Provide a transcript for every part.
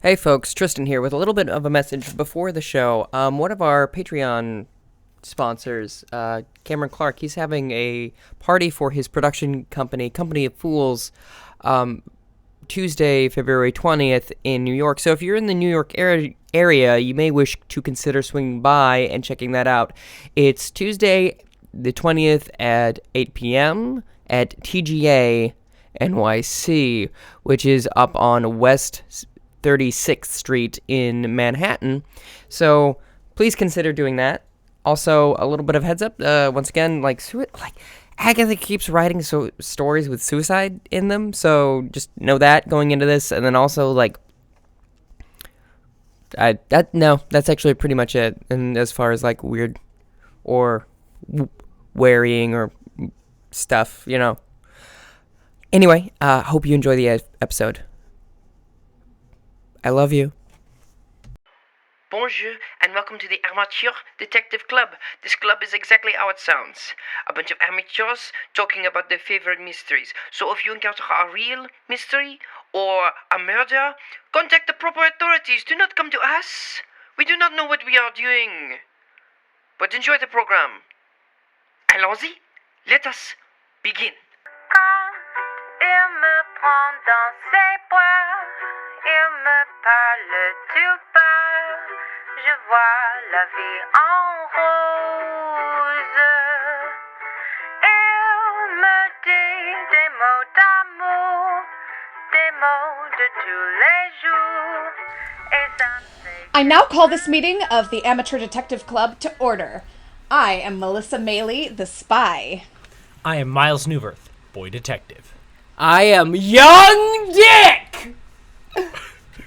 Hey folks, Tristan here with a little bit of a message before the show. One of our Patreon sponsors, Cameron Clark, he's having a party for his production company, Company of Fools, Tuesday, February 20th in New York. So if you're in the New York area, you may wish to consider swinging by and checking that out. It's Tuesday, the 20th at 8 p.m. at TGA NYC, which is up on West 36th Street in Manhattan. So please consider doing that. Also, a little bit of heads up. Once again, Agatha keeps writing stories with suicide in them. So just know that going into this, and then also that's actually pretty much it. And as far as weird or worrying or stuff, Anyway, hope you enjoy the episode. I love you. Bonjour, and welcome to the Amateur Detective Club. This club is exactly how it sounds. A bunch of amateurs talking about their favorite mysteries. So if you encounter a real mystery or a murder, contact the proper authorities. Do not come to us. We do not know what we are doing. But enjoy the program. Allons-y, let us begin. Quand il me prend dans ses bras, il me parle tout bas, je vois la vie en rose. Il me dit des mots d'amour, des mots de tous les jours. Et ça me fait... I now call this meeting of the Amateur Detective Club to order. I am Melissa Meli, the spy. I am Miles Neuvirth, boy detective. I am Young Dick!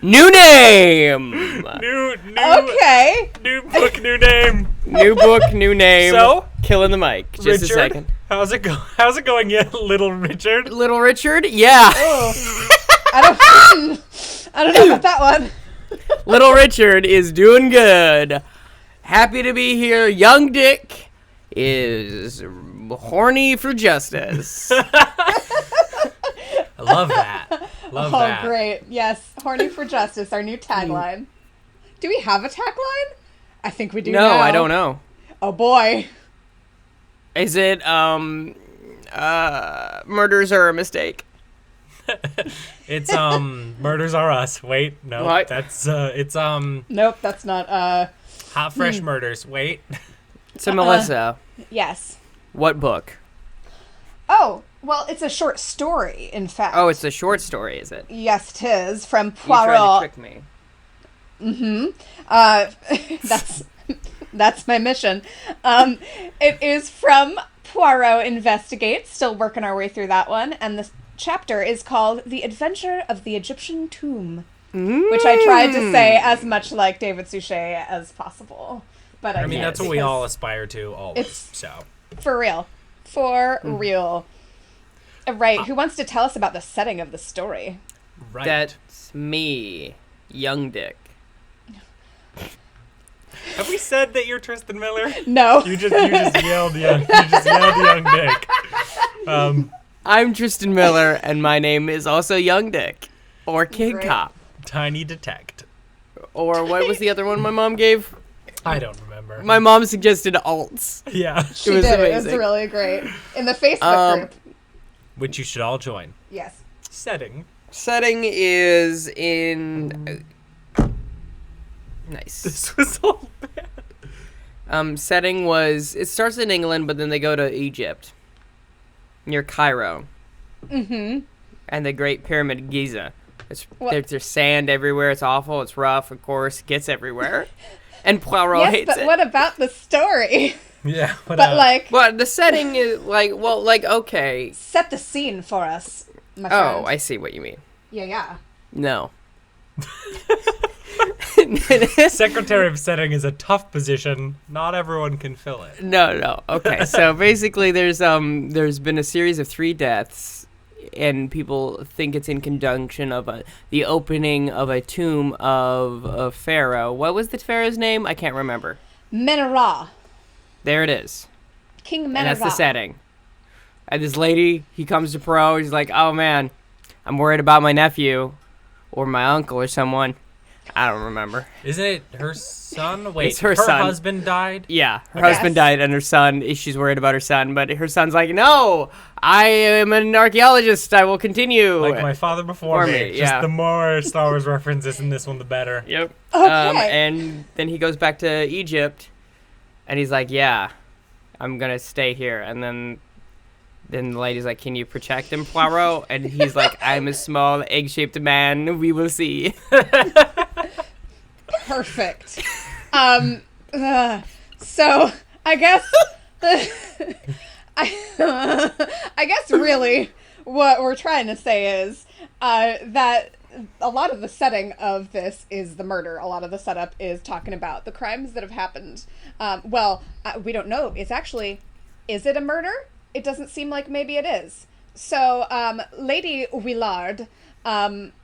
New name! Okay. New book, new name. New book, new name. So? Killing the mic. Just Richard, a second. How's it going, little Richard? Little Richard? Yeah. Oh. I don't know about that one. Little Richard is doing good. Happy to be here. Young Dick is horny for justice. I love that. Love that. Oh, great. Yes. Horny for Justice, our new tagline. Do we have a tagline? I think we do No, now. I don't know. Oh, boy. Is it, murders are a mistake? It's, Murders Are Us. Wait, no. What? That's, Nope, that's not, Hot Fresh Murders. Wait. So, Melissa, yes. what book? Oh, well, it's a short story, in fact. Oh, it's a short story, is it? Yes, 'tis, from You tried to Poirot. trick me. That's my mission. It is from Poirot Investigates, still working our way through that one, and the chapter is called The Adventure of the Egyptian Tomb, which I tried to say as much like David Suchet as possible. But I mean, That's what we all aspire to always, so. For real. For real. Right, who wants to tell us about the setting of the story? Right. That's me, Young Dick. Have we said that you're Tristan Miller? No. You just yelled young Dick. I'm Tristan Miller, and my name is also Young Dick, or Kid Great. Cop, Tiny Detect. or what was the other one my mom gave? I don't remember. My mom suggested alts. Yeah. She was did. It amazing. was really great. In the Facebook group. Which you should all join. Yes. Setting. Setting is in... Nice. This was all bad. Setting was... It starts in England, but then they go to Egypt. Near Cairo. Mm-hmm. And the Great Pyramid of Giza. There's sand everywhere. It's awful. It's rough, of course. It gets everywhere. And Poirot Yes, hates but it. what about the story? Yeah. But like, Well, the setting is okay. set the scene for us, my friend. Oh, I see what you mean. Yeah. No. Secretary of Setting is a tough position. Not everyone can fill it. No. Okay, so basically there's been a series of 3 deaths, and people think it's in conjunction of the opening of a tomb of a pharaoh. What was the pharaoh's name? I can't remember. Menera. There it is. King Menera. And that's the setting. And this lady, he comes to Poirot, he's like, oh man, I'm worried about my nephew, or my uncle, or someone. I don't remember. Isn't it her son? Wait, It's her son. husband died? Yeah, her Yes. husband died, and her son. She's worried about her son, but her son's like, "No, I am an archaeologist. I will continue." Like my father before me. Just yeah. the more Star Wars references in this one, the better. Yep. Okay. And then he goes back to Egypt, and he's like, "Yeah, I'm gonna stay here." And then the lady's like, "Can you protect him, Poirot?" And he's like, "I'm a small egg-shaped man. We will see." Perfect. So I guess I guess really what we're trying to say is that a lot of the setting of this is the murder. A lot of the setup is talking about the crimes that have happened. We don't know. It's actually, is it a murder? It doesn't seem like maybe it is. So Lady Willard,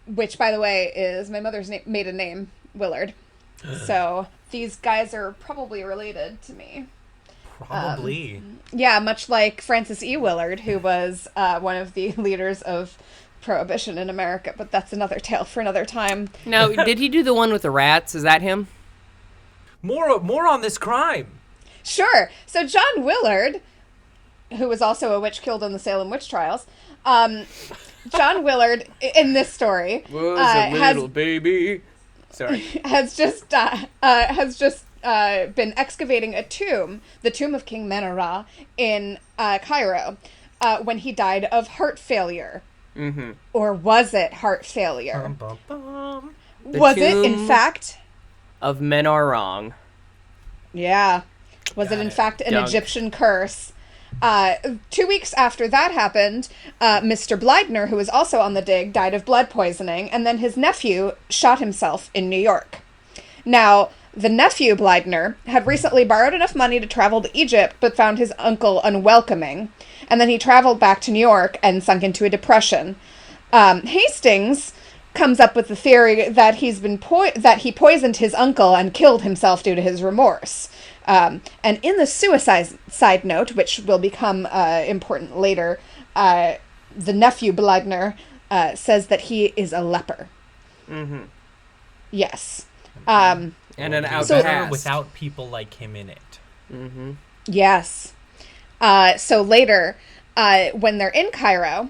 which by the way is my mother's maiden name, Willard. So these guys are probably related to me. Probably. Yeah, much like Francis E. Willard, who was one of the leaders of Prohibition in America, but that's another tale for another time. Now, did he do the one with the rats? Is that him? More on this crime. Sure. So John Willard, who was also a witch killed in the Salem witch trials, John Willard in this story baby. Sorry. has just been excavating a tomb, the tomb of King Menera in Cairo, when he died of heart failure. Mm-hmm. Or was it heart failure? Bum, bum, bum. Was it, in tomb fact? Of men are wrong. Yeah. Was Got it, in it. fact, an Dunk. Egyptian curse? 2 weeks after that happened, Mr. Blydner, who was also on the dig, died of blood poisoning, and then his nephew shot himself in New York. Now, the nephew, Blydner, had recently borrowed enough money to travel to Egypt, but found his uncle unwelcoming. And then he traveled back to New York and sunk into a depression. Hastings comes up with the theory that that he poisoned his uncle and killed himself due to his remorse. And in the suicide note, which will become important later, the nephew, Blydner, says that he is a leper. Mm-hmm. Yes. And an outcast. Without people like him in it. Mm-hmm. Yes. So later, when they're in Cairo,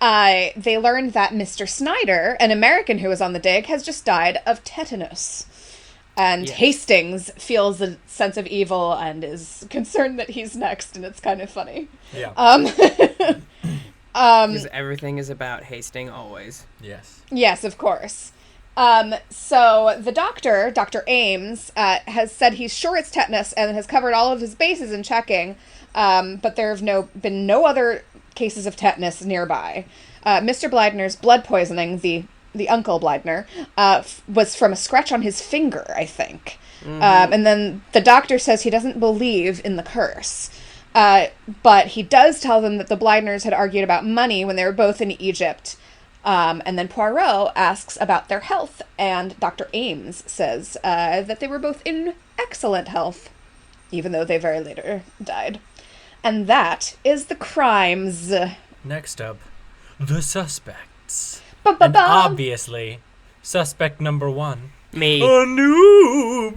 they learned that Mr. Snyder, an American who was on the dig, has just died of tetanus. And Yes. Hastings feels a sense of evil and is concerned that he's next, and it's kind of funny. Yeah. Because everything is about Hastings always. Yes. Yes, of course. So the doctor, Dr. Ames, has said he's sure it's tetanus and has covered all of his bases in checking, but there have been no other cases of tetanus nearby. Mr. Blydner's blood poisoning, the Uncle Blydner, was from a scratch on his finger, I think. Mm-hmm. And then the doctor says he doesn't believe in the curse. But he does tell them that the Blydners had argued about money when they were both in Egypt. And then Poirot asks about their health, and Dr. Ames says that they were both in excellent health, even though they very later died. And that is the crimes. Next up, the suspects. Ba-ba-bum. And obviously, suspect number one, Me.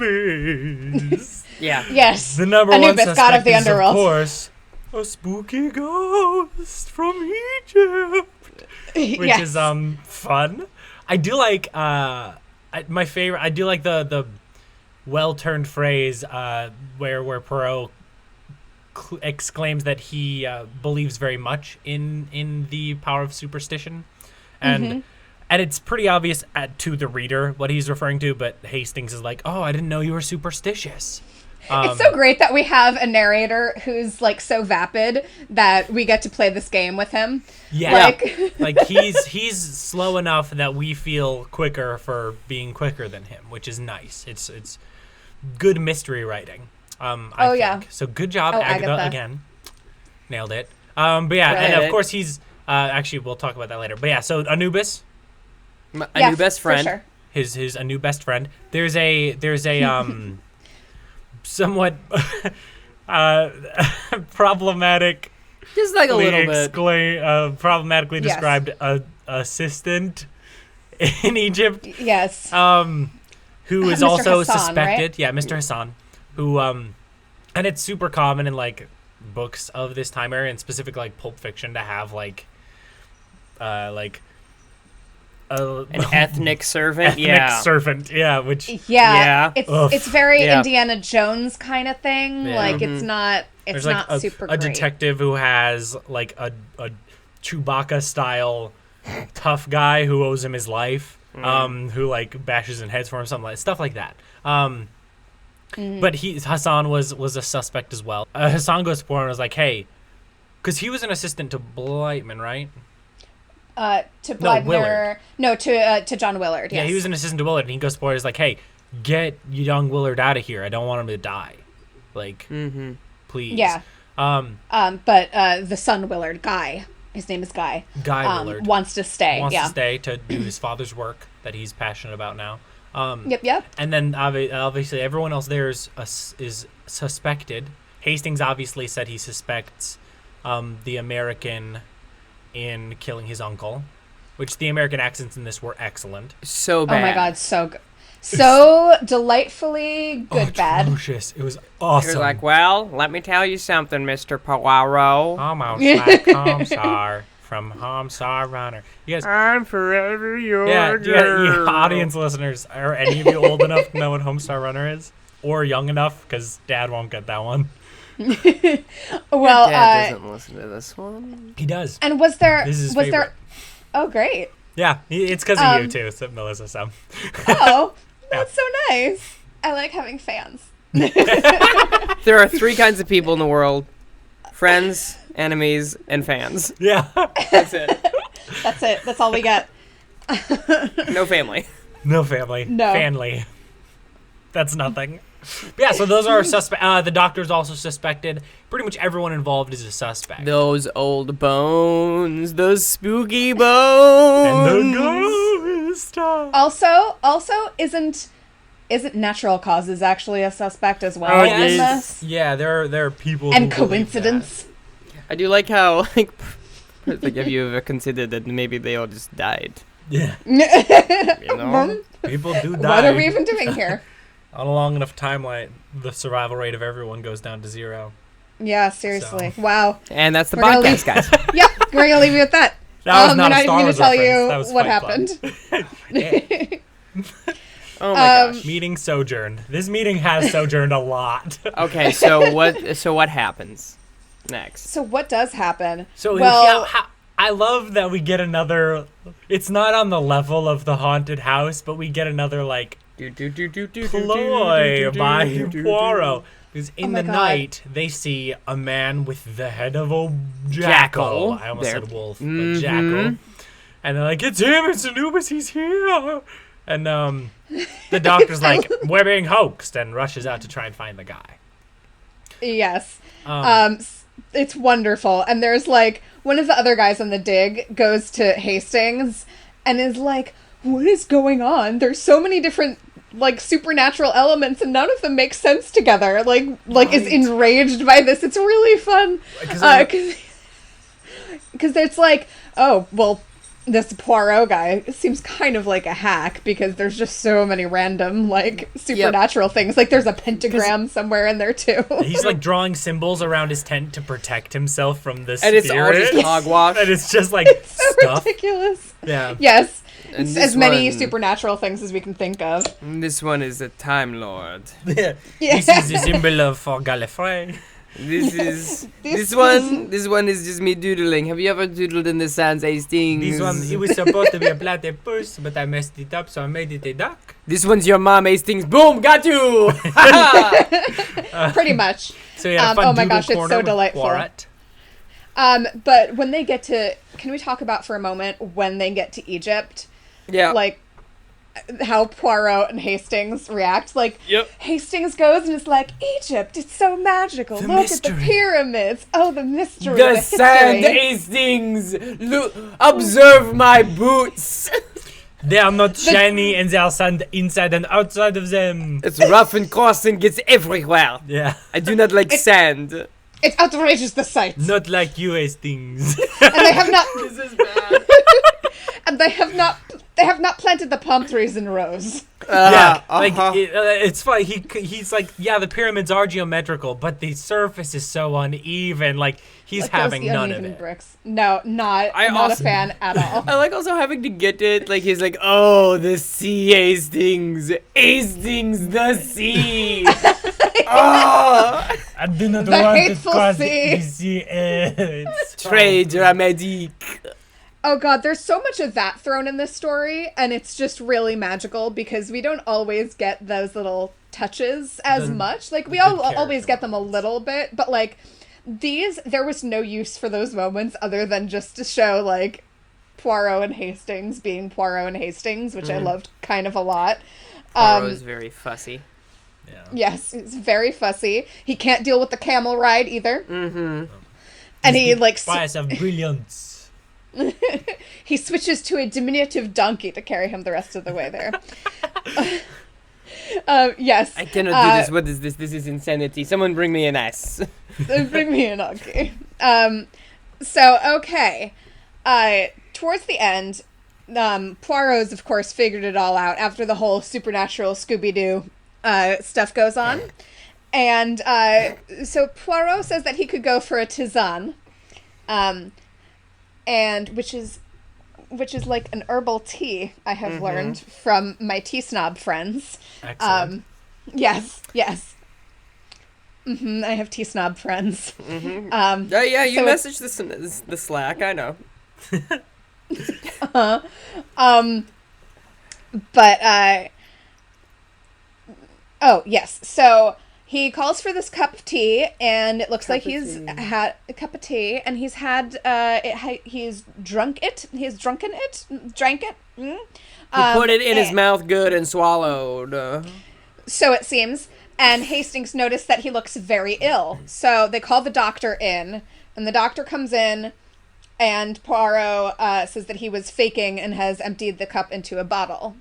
Anubis. Yeah. Yes. The number one Anubis, suspect god of the is, underworld. of course, a spooky ghost from Egypt, which Yes. is fun. I do like my favorite. I do like the well-turned phrase where Poirot exclaims that he believes very much in the power of superstition, and it's pretty obvious to the reader what he's referring to. But Hastings is like, "Oh, I didn't know you were superstitious." It's so great that we have a narrator who's like so vapid that we get to play this game with him. Yeah, like he's slow enough that we feel quicker for being quicker than him, which is nice. It's good mystery writing. I think. yeah. So good job, Oh, Agatha, Agatha. again. Nailed it. But yeah, and of course he's actually we'll talk about that later. But yeah, so Anubis, A new best friend. For sure. his a new best friend. There's a somewhat problematic. Just like a little bit. Problematically Yes. described assistant in Egypt. Yes. who is Mr. also Hassan, suspected. right? Yeah, Mr. Hassan, who and it's super common in like books of this time era, and specific like Pulp Fiction, to have like an ethnic servant. ethnic servant. Yeah, which Yeah. Yeah. It's very Yeah. Indiana Jones kind of thing. Yeah. Like it's not there's like super a great. detective who has like a Chewbacca style tough guy who owes him his life, who like bashes in heads for him, stuff like that. But Hassan was a suspect as well. Hassan goes to Poirot and was like, hey, because he was an assistant to Blightman, right? To Bleibner, Willard. to John Willard. Yes. Yeah, he was an assistant to Willard, and he goes to Poirot and is like, hey, get young Willard out of here. I don't want him to die. Like, please. Yeah. But the son Willard, Guy, his name is Guy. Guy Willard wants to stay. wants to stay to do his father's work that he's passionate about now. Yep. And then obviously everyone else there is suspected. Hastings obviously said he suspects the American in killing his uncle, which the American accents in this were excellent. So bad. Oh my god, so good. So delightfully good, bad. Atrocious. It was awesome. He was like, well, let me tell you something, Mr. Poirot. Almost like Homsar from Homsar Runner. You guys, I'm forever your you audience listeners, are any of you old enough to know what Homestar Runner is? Or young enough? Because Dad won't get that one. Well, Dad doesn't listen to this one. He does. and was there This is his was favorite. there? Oh, great! Yeah, it's because of you too, so Melissa. So. Oh, that's so nice. I like having fans. There are 3 kinds of people in the world: friends, enemies, and fans. Yeah. That's it. That's it. That's all we get. No family. No family. No. Family. That's nothing. Yeah, so those are suspect. The doctor's also suspected. Pretty much everyone involved is a suspect. Those old bones. Those spooky bones. And the ghost. Also, isn't natural causes actually a suspect as well Oh, in yes. this? Yeah, there are people. And who believe coincidence. I do like how, like have you ever considered that maybe they all just died? that. Yeah, You know? people do die. What are we even doing here? On a long enough timeline, the survival rate of everyone goes down to 0. Yeah, seriously. Wow. And that's the We're gonna podcast, guys. Yep, we're gonna leave you at that. That was not we're a not Star even Wars gonna tell reference. That was you what Fight Club. happened. Oh my gosh. Meeting sojourned. This meeting has sojourned a lot. Okay, so what happens next? So what does happen? So well, I love that we get another. It's not on the level of the haunted house, but we get another like ploy by Poirot. Because in the God. night, they see a man with the head of a jackal. I almost said wolf, but jackal. And they're like, it's him, it's Anubis, he's here. And the doctor's like, we're being hoaxed, and rushes out to try and find the guy. yes. It's wonderful. And there's like one of the other guys on the dig goes to Hastings and is like, what is going on? There's so many different like supernatural elements and none of them make sense together. Like is enraged by this. It's really fun. Because it's like, oh, well, this Poirot guy seems kind of like a hack because there's just so many random like supernatural things. Like there's a pentagram somewhere in there too. He's like drawing symbols around his tent to protect himself from the And spirit. it's all just hogwash. And it's just like So stuff. ridiculous. Yeah. Yes. And It's this as many one- supernatural things as we can think of. This one is a Time Lord. Yeah. Yeah. This is the symbol of for Gallifrey. This is this one is just me doodling. Have you ever doodled in the sands, Hastings? This one, it was supposed to be a platypus, but I messed it up, so I made it a duck. This one's your mom, Hastings. Boom, got you. Pretty much. So yeah, fun oh my doodle gosh, it's corner so with delightful. Poirot. But when they get to, can we talk about for a moment when they get to Egypt? Yeah. Like how Poirot and Hastings react. Like Yep. Hastings goes and is like, Egypt, it's so magical. The Look mystery. at the pyramids. Oh, the mystery. The the sand, history. Hastings. Look, observe my boots. They are not shiny and they are sand inside and outside of them. It's rough and coarse and gets everywhere. Yeah. I do not like sand. It's outrageous, the sights. Not like you, Hastings. And they have not This is bad. and they have not planted the palm trees in rows. It's funny. He's like, yeah, the pyramids are geometrical, but the surface is so uneven. Like he's having those none of uneven it. bricks. No, not a fan at all. I like also having to get it. Like he's like, oh, the sea, Hastings, the sea. Oh, I do not The want to hateful cause sea. the sea. It's très dramatique. Oh god, there's so much of that thrown in this story, and it's just really magical because we don't always get those little touches as much. Like, we always get them a little bit, but, like, there was no use for those moments other than just to show, like, Poirot and Hastings being Poirot and Hastings, which I loved kind of a lot. Poirot is very fussy. Yeah. Yes, he's very fussy. He can't deal with the camel ride either. Mm-hmm. And he, like... Spice of brilliance. He switches to a diminutive donkey to carry him the rest of the way there. Yes. I cannot do this. What is this? This is insanity. Someone bring me an ass. Bring me a donkey. So, okay. Towards the end, Poirot's, of course, figured it all out after the whole supernatural Scooby-Doo stuff goes on. And so Poirot says that he could go for a tisane. And which is like an herbal tea, I have learned from my tea snob friends. Excellent. Yes. I have tea snob friends. Yeah, you so messaged the Slack. I know. Oh yes, so he calls for this cup of tea, and it looks like he's had a cup of tea, and he's had he's drunk it. He's drank it. He put it in his mouth good and swallowed. So it seems. And Hastings noticed that he looks very ill. So they call the doctor in, and the doctor comes in, and Poirot says that he was faking and has emptied the cup into a bottle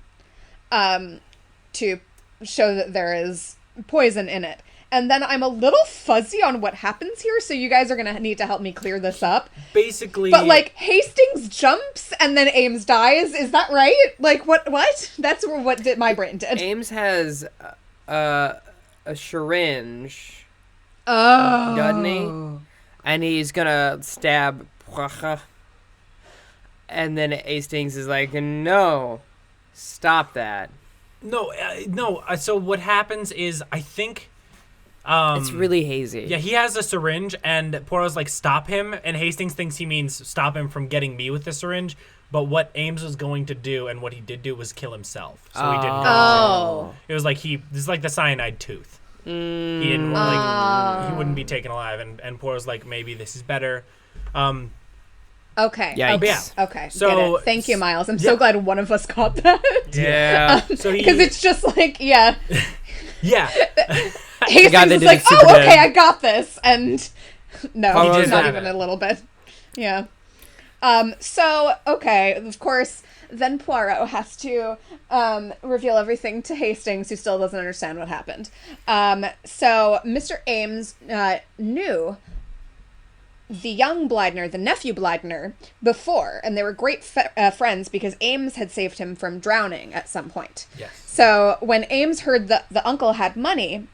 to show that there is poison in it. And then I'm a little fuzzy on what happens here, so you guys are going to need to help me clear this up. Basically... But, like, Hastings jumps and then Ames dies. Is that right? Like, what? That's what my brain did. Ames has a syringe. Oh. Doesn't he? And he's gonna stab Poirot. And then Hastings is like, no, stop that. No. So what happens is, I think... it's really hazy. Yeah, he has a syringe, and Poirot's like, stop him, and Hastings thinks he means stop him from getting me with the syringe, but what Ames was going to do, and what he did do, was kill himself. So he didn't go. It was like this is like the cyanide tooth. He didn't he wouldn't be taken alive, and Poirot's like, maybe this is better. Okay. Yikes. Okay. So get it. Thank you, Miles. I'm so glad one of us caught that. Yeah. So because it's just like, yeah. Yeah. Hastings is like, oh, okay, I got this. And no, Poirot's not have even it. a little bit. Yeah. So, okay, of course, then Poirot has to reveal everything to Hastings, who still doesn't understand what happened. So Mr. Ames knew the young Blydner, the nephew Blydner, before, and they were great friends because Ames had saved him from drowning at some point. Yes. So when Ames heard that the uncle had money,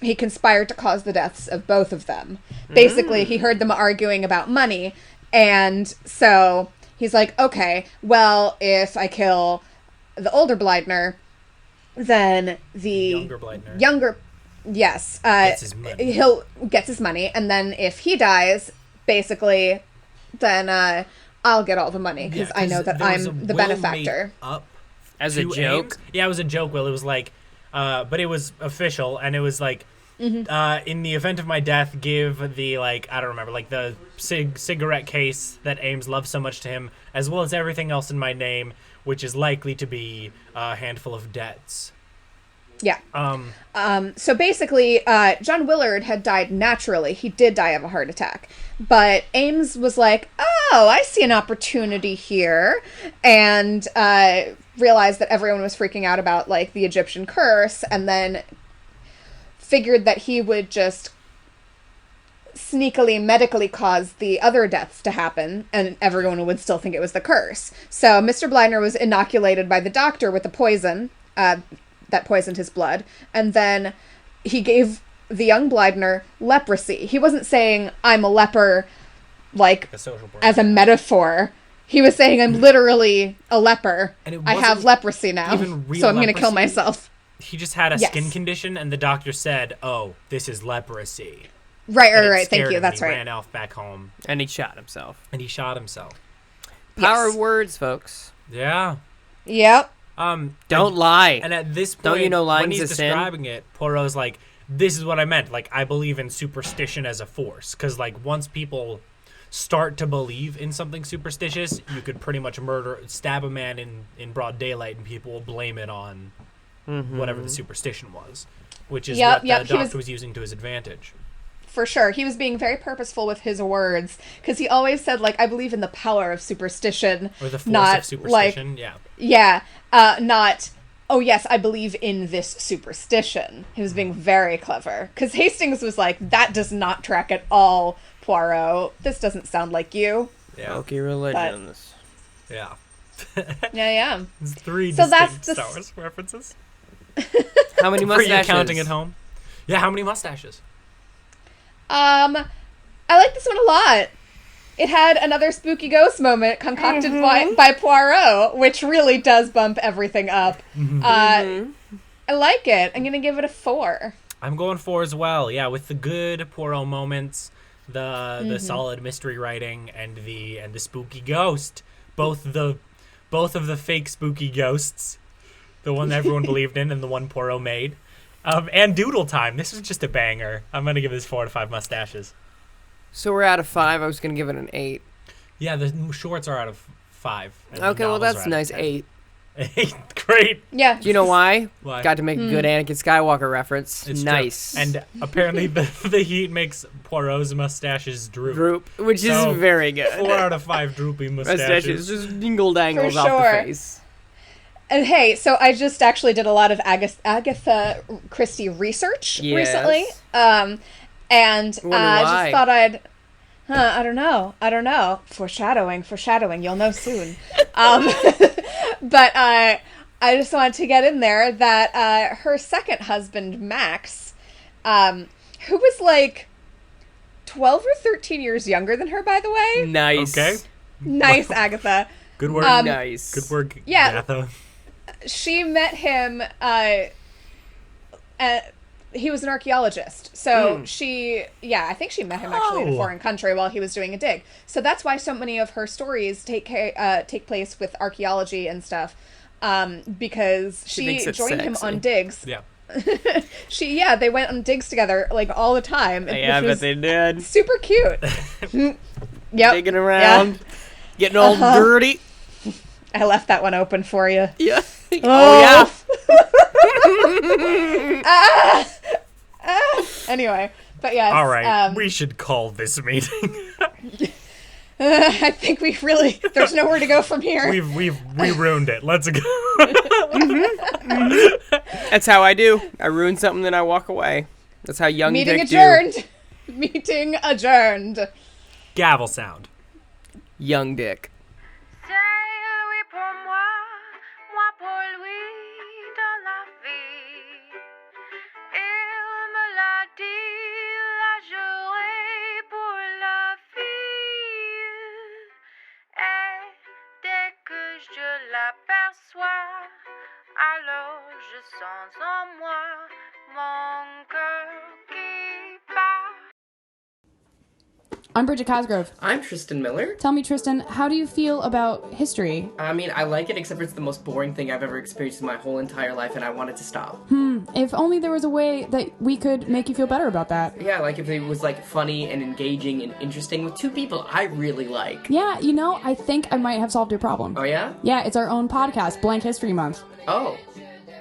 he conspired to cause the deaths of both of them. Basically, he heard them arguing about money, and so he's like, okay, well, if I kill the older Blydner, then the younger yes, gets his money. He'll gets his money, and then if he dies, basically, then I'll get all the money because I know that I'm the benefactor. As a joke? Ames. Yeah, it was a joke, Will. It was like, but it was official, and it was like, in the event of my death, give the, like, I don't remember, like the cigarette case that Ames loves so much to him, as well as everything else in my name, which is likely to be a handful of debts. Yeah. So basically, John Willard had died naturally. He did die of a heart attack. But Ames was like, oh, I see an opportunity here. And realized that everyone was freaking out about, like, the Egyptian curse. And then figured that he would just sneakily, medically cause the other deaths to happen. And everyone would still think it was the curse. So Mr. Blydner was inoculated by the doctor with the poison. that poisoned his blood. And then he gave the young Blydner leprosy. He wasn't saying, I'm a leper, like, A social problem. as a metaphor. He was saying, I'm literally a leper. And it I have wasn't leprosy now, even real so I'm going to kill leprosy. myself. He just had a Yes. skin condition, and the doctor said, "Oh, this is leprosy." Right, And it right. scared Thank you. him, That's and he right. ran off back home, And he shot himself. and he shot himself. Power Yes. of words, folks. Yeah. Yep. Don't lie. And at this point, Don't you know when lying's he's a sin? describing it, Poirot's like, "This is what I meant. Like, I believe in superstition as a force, because like once people start to believe in something superstitious, you could pretty much stab a man in broad daylight, and people will blame it on whatever the superstition was, which is Yep, what yep, the he doctor was- was using to his advantage." For sure. He was being very purposeful with his words, because he always said, like, I believe in the power of superstition. Or the force not, of superstition, yeah. Yeah, not, oh yes, I believe in this superstition. He was being very clever. Because Hastings was like, that does not track at all, Poirot. This doesn't sound like you. Yeah. Loki religions. Yeah. Yeah. It's 3 So that's distinct the Star Wars references. How many For you mustaches? counting at home. Yeah, how many mustaches? I like this one a lot. It had another spooky ghost moment concocted by Poirot, which really does bump everything up. I like it. I'm going to give it a 4. I'm going 4 as well. Yeah, with the good Poirot moments, the solid mystery writing, and the spooky ghost. Both of the fake spooky ghosts, the one that everyone believed in and the one Poirot made, and Doodle Time. This was just a banger. I'm gonna give this 4 to 5 mustaches. So we're out of 5. I was going to give it an 8. Yeah, the shorts are out of 5. and the Okay, well, novels that's are out nice. of 10. 8. 8, great. Yeah. Do you know why? Why? Got to make a good Anakin Skywalker reference. It's true. Nice. And apparently the heat makes Poirot's mustaches droop. Droop, which So, is very good. 4 out of 5 droopy Mustaches mustaches. just dingle dangles For off sure. the face. And hey, so I just actually did a lot of Agatha Christie research Yes. recently. And wonder I why. just thought I don't know. Foreshadowing. You'll know soon. But I just wanted to get in there that her second husband, Max, who was like 12 or 13 years younger than her, by the way. Nice. Okay. Nice, Agatha. Good work. Nice. Good work, Yeah. Gatha. She met him, he was an archaeologist. So I think she met him actually in a Oh. foreign country while he was doing a dig. So that's why so many of her stories take place with archaeology and stuff, because She she thinks it's joined him sexy. on digs. Yeah. They went on digs together like all the time. Yeah, I which bet was they did. super cute. Yep. Digging around. Getting all dirty. I left that one open for you. Yeah. Oh. yeah. Anyway, but yes. All right. We should call this meeting. I think there's nowhere to go from here. we ruined it. Let's go. That's how I do. I ruin something, then I walk away. That's how young Meeting Dick adjourned. Meeting adjourned. Gavel sound. Young Dick. C'est lui pour moi, moi pour lui dans la vie. Il me l'a dit, la journée pour la fille. Et dès que je l'aperçois, alors je sens en moi mon cœur qui bat. I'm Bridget Cosgrove. I'm Tristan Miller. Tell me, Tristan, how do you feel about history? I mean, I like it, except for it's the most boring thing I've ever experienced in my whole entire life, and I want it to stop. If only there was a way that we could make you feel better about that. Yeah, like if it was like funny and engaging and interesting with two people I really like. Yeah, I think I might have solved your problem. Oh yeah? Yeah, it's our own podcast, Blank History Month. Oh,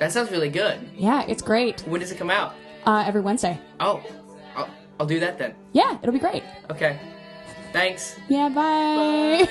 that sounds really good. Yeah, it's great. When does it come out? Every Wednesday. Oh, I'll do that then. Yeah, it'll be great. Okay. Thanks. Yeah, bye.